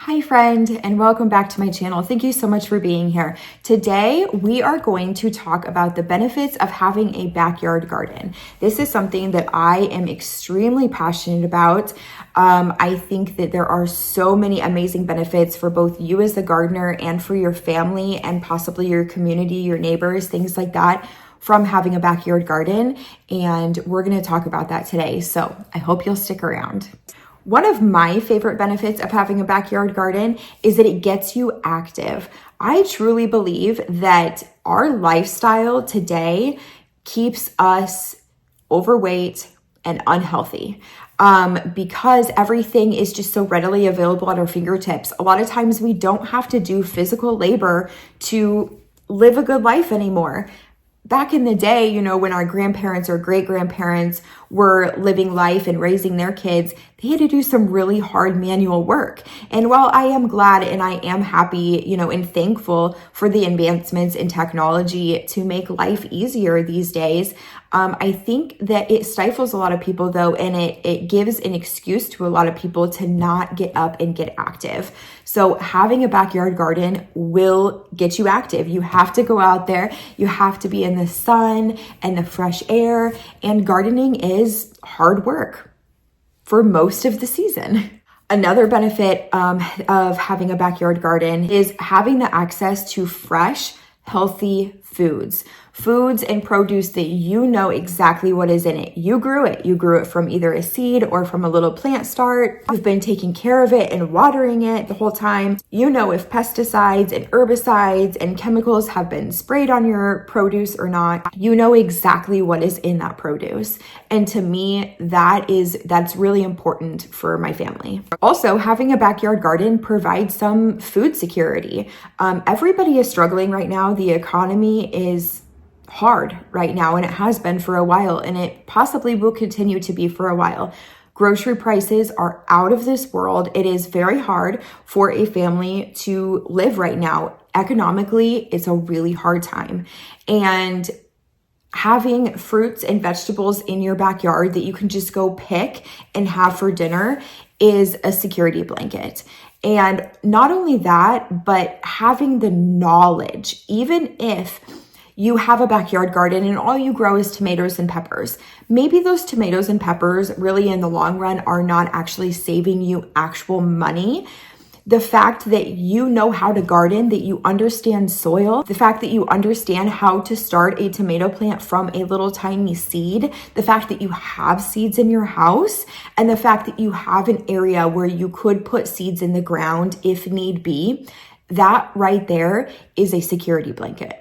Hi friend, and welcome back to my channel. Thank you so much for being here. Today, we are going to talk about the benefits of having a backyard garden. This is something that I am extremely passionate about. I think that there are so many amazing benefits for both you as the gardener and for your family and possibly your community, your neighbors, things like that, from having a backyard garden. And we're going to talk about that today. So I hope you'll stick around. One of my favorite benefits of having a backyard garden is that it gets you active. I truly believe that our lifestyle today keeps us overweight and unhealthy because everything is just so readily available at our fingertips. A lot of times we don't have to do physical labor to live a good life anymore. Back in the day, when our grandparents or great-grandparents were living life and raising their kids, they had to do some really hard manual work. And while I am glad and I am happy, and thankful for the advancements in technology to make life easier these days, I think that it stifles a lot of people though, and it gives an excuse to a lot of people to not get up and get active. So having a backyard garden will get you active. You have to go out there. You have to be in the sun and the fresh air, and gardening is hard work for most of the season. Another benefit of having a backyard garden is having the access to fresh, healthy foods and produce that you know exactly what is in it. You grew it. You grew it from either a seed or from a little plant start. You've been taking care of it and watering it the whole time. You know if pesticides and herbicides and chemicals have been sprayed on your produce or not. You know exactly what is in that produce. And to me, that's really important for my family. Also, having a backyard garden provides some food security. Everybody is struggling right now. The economy is hard right now, and it has been for a while, and it possibly will continue to be for a while. Grocery prices are out of this world. It is very hard for a family to live right now. Economically, it's a really hard time. And having fruits and vegetables in your backyard that you can just go pick and have for dinner is a security blanket. And not only that, but having the knowledge, even if you have a backyard garden and all you grow is tomatoes and peppers. Maybe those tomatoes and peppers really in the long run are not actually saving you actual money. The fact that you know how to garden, that you understand soil, the fact that you understand how to start a tomato plant from a little tiny seed, the fact that you have seeds in your house, and the fact that you have an area where you could put seeds in the ground if need be, that right there is a security blanket.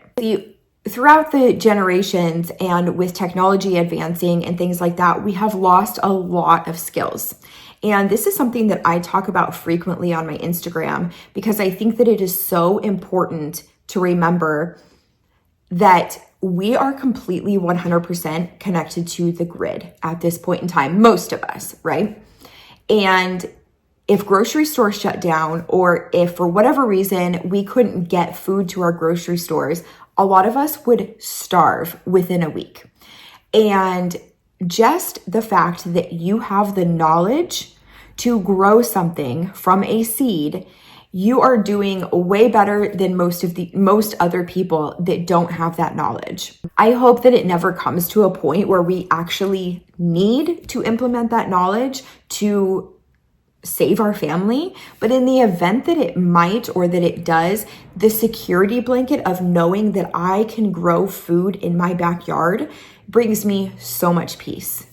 Throughout the generations and with technology advancing and things like that, we have lost a lot of skills. And this is something that I talk about frequently on my Instagram because I think that it is so important to remember that we are completely 100% connected to the grid at this point in time, most of us, right? And if grocery stores shut down, or if for whatever reason we couldn't get food to our grocery stores, a lot of us would starve within a week. And just the fact that you have the knowledge to grow something from a seed, you are doing way better than most other people that don't have that knowledge. I hope that it never comes to a point where we actually need to implement that knowledge to save our family, but in the event that it might or that it does, the security blanket of knowing that I can grow food in my backyard brings me so much peace.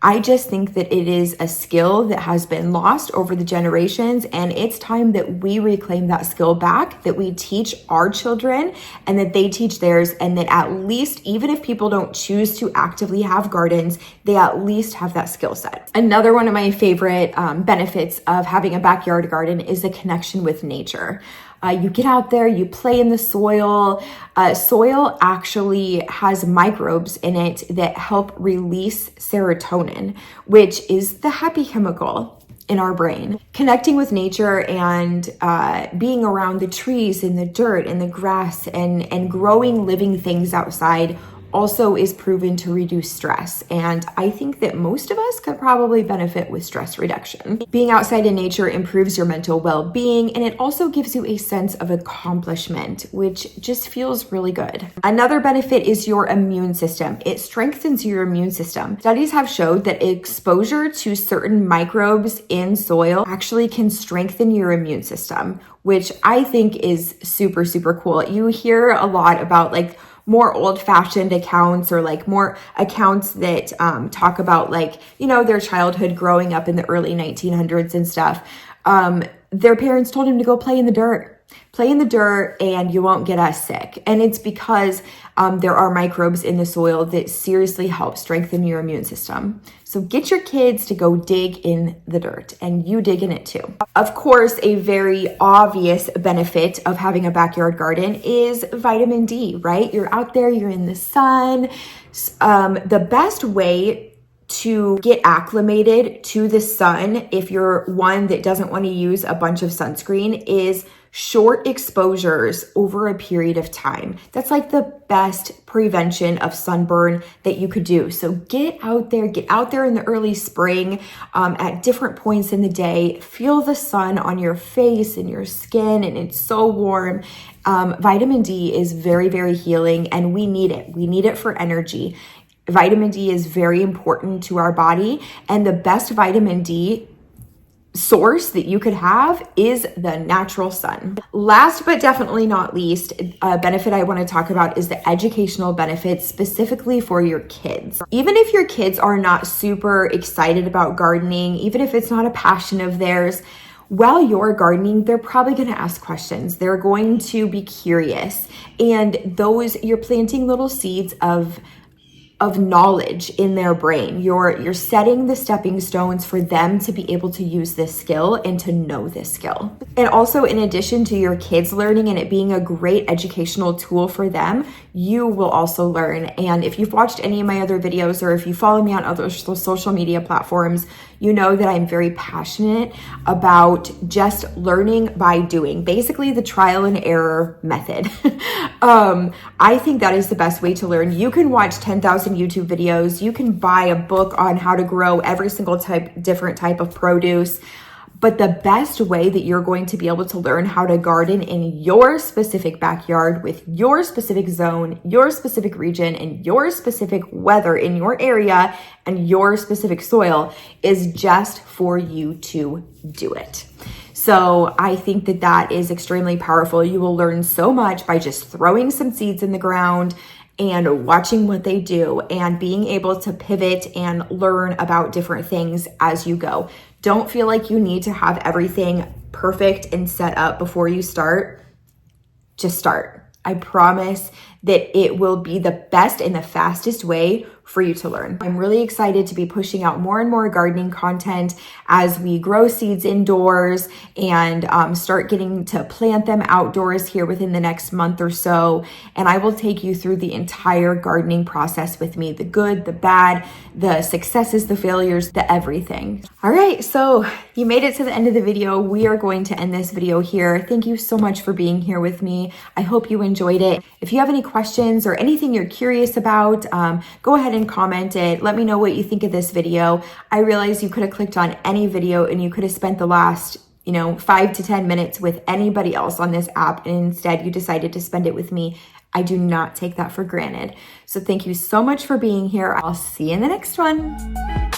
I just think that it is a skill that has been lost over the generations, and it's time that we reclaim that skill back, that we teach our children and that they teach theirs, and that at least, even if people don't choose to actively have gardens, they at least have that skill set. Another one of my favorite benefits of having a backyard garden is the connection with nature. You get out there, you play in the soil. Soil actually has microbes in it that help release serotonin, which is the happy chemical in our brain. Connecting with nature and being around the trees and the dirt and the grass and growing living things outside also is proven to reduce stress. And I think that most of us could probably benefit with stress reduction. Being outside in nature improves your mental well-being, and it also gives you a sense of accomplishment, which just feels really good. Another benefit is your immune system. It strengthens your immune system. Studies have showed that exposure to certain microbes in soil actually can strengthen your immune system, which I think is super, super cool. You hear a lot about like more old-fashioned accounts, or like more accounts that talk about like, you know, their childhood growing up in the early 1900s and stuff. Their parents told him to go play in the dirt. Play in the dirt and you won't get as sick. And it's because there are microbes in the soil that seriously help strengthen your immune system. So get your kids to go dig in the dirt, and you dig in it too. Of course, a very obvious benefit of having a backyard garden is vitamin D, right? You're out there, you're in the sun. The best way to get acclimated to the sun, if you're one that doesn't want to use a bunch of sunscreen, is short exposures over a period of time. That's like the best prevention of sunburn that you could do. So get out there in the early spring at different points in the day. Feel the sun on your face and your skin, and it's so warm. Vitamin D is very, very healing, and we need it. We need it for energy. Vitamin D is very important to our body, and the best vitamin D source that you could have is the natural sun. Last but definitely not least, a benefit I want to talk about is the educational benefits specifically for your kids. Even if your kids are not super excited about gardening, even if it's not a passion of theirs, while you're gardening, they're probably going to ask questions. They're going to be curious, and you're planting little seeds of knowledge in their brain. You're setting the stepping stones for them to be able to use this skill and to know this skill. And also, in addition to your kids learning and it being a great educational tool for them, you will also learn. And if you've watched any of my other videos, or if you follow me on other social media platforms, you know that I'm very passionate about just learning by doing, basically the trial and error method. I think that is the best way to learn. You can watch 10,000 YouTube videos. You can buy a book on how to grow every single different type of produce. But the best way that you're going to be able to learn how to garden in your specific backyard with your specific zone, your specific region, and your specific weather in your area and your specific soil is just for you to do it. So I think that that is extremely powerful. You will learn so much by just throwing some seeds in the ground and watching what they do and being able to pivot and learn about different things as you go. Don't feel like you need to have everything perfect and set up before you start. Just start. I promise that it will be the best and the fastest way for you to learn. I'm really excited to be pushing out more and more gardening content as we grow seeds indoors and start getting to plant them outdoors here within the next month or so. And I will take you through the entire gardening process with me, the good, the bad, the successes, the failures, the everything. All right, so you made it to the end of the video. We are going to end this video here. Thank you so much for being here with me. I hope you enjoyed it. If you have any questions or anything you're curious about, go ahead and comment it. Let me know what you think of this video. I realize you could have clicked on any video and you could have spent the last 5 to 10 minutes with anybody else on this app, and instead you decided to spend it with me. I do not take that for granted. So thank you so much for being here. I'll see you in the next one.